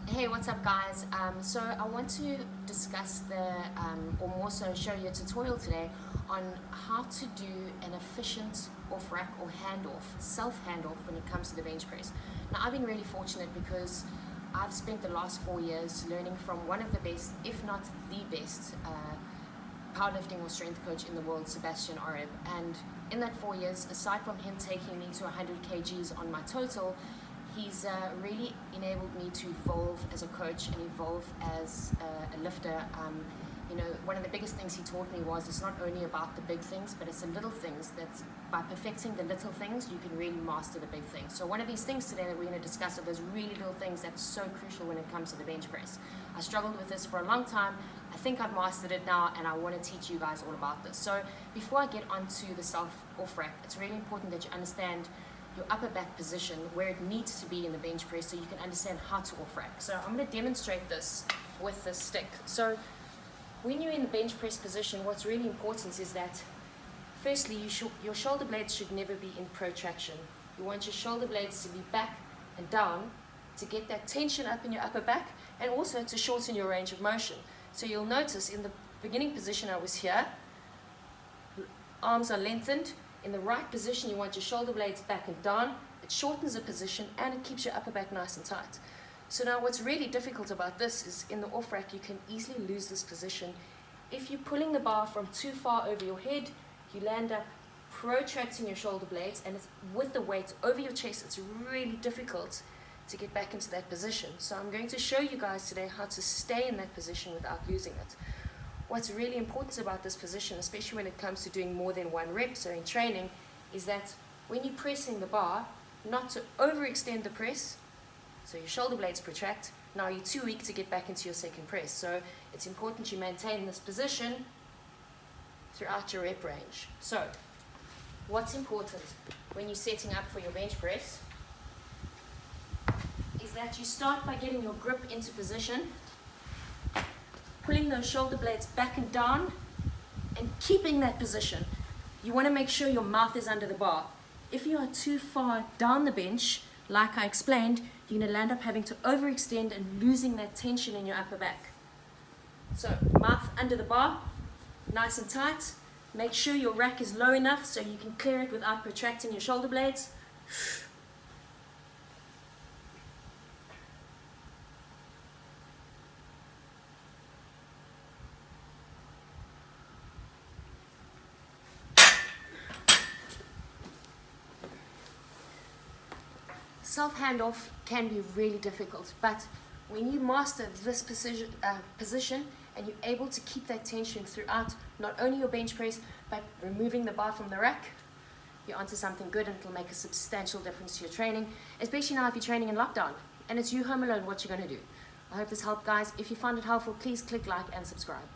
Hey, what's up guys? So I want to discuss or more so show you a tutorial today on how to do an efficient off rack or handoff, self handoff when it comes to the bench press. Now I've been really fortunate because I've spent the last 4 years learning from one of the best, if not the best, powerlifting or strength coach in the world, Sebastian Arab. And in that 4 years, aside from him taking me to 100 kgs on my total, he's really enabled me to evolve as a coach and evolve as a lifter. One of the biggest things he taught me was it's not only about the big things, but it's the little things that by perfecting the little things, you can really master the big things. So one of these things today that we're going to discuss are those really little things that's so crucial when it comes to the bench press. I struggled with this for a long time. I think I've mastered it now, and I want to teach you guys all about this. So before I get onto the self off rack, it's really important that you understand your upper back position, where it needs to be in the bench press, so you can understand how to off rack. So I'm going to demonstrate this with this stick. So when you're in the bench press position, what's really important is that firstly, your shoulder blades should never be in protraction. You want your shoulder blades to be back and down to get that tension up in your upper back, and also to shorten your range of motion. So you'll notice in the beginning position I was here, arms are lengthened. In the right position, you want your shoulder blades back and down. It shortens the position and it keeps your upper back nice and tight. So now what's really difficult about this is in the off rack, you can easily lose this position. If you're pulling the bar from too far over your head, you land up protracting your shoulder blades, and it's, with the weight over your chest, it's really difficult to get back into that position. So I'm going to show you guys today how to stay in that position without losing it. What's really important about this position, especially when it comes to doing more than one rep, so in training, is that when you're pressing the bar, not to overextend the press, so your shoulder blades protract. Now you're too weak to get back into your second press. So it's important you maintain this position throughout your rep range. So what's important when you're setting up for your bench press is that you start by getting your grip into position, pulling those shoulder blades back and down, and keeping that position. You want to make sure your mouth is under the bar. If you are too far down the bench, like I explained, you're going to land up having to overextend and losing that tension in your upper back. So, mouth under the bar, nice and tight. Make sure your rack is low enough so you can clear it without protracting your shoulder blades. Self handoff can be really difficult, but when you master this position and you're able to keep that tension throughout not only your bench press, but removing the bar from the rack, you're onto something good, and it'll make a substantial difference to your training, especially now if you're training in lockdown and it's you home alone. What you're going to do. I hope this helped, guys. If you found it helpful, please click like and subscribe.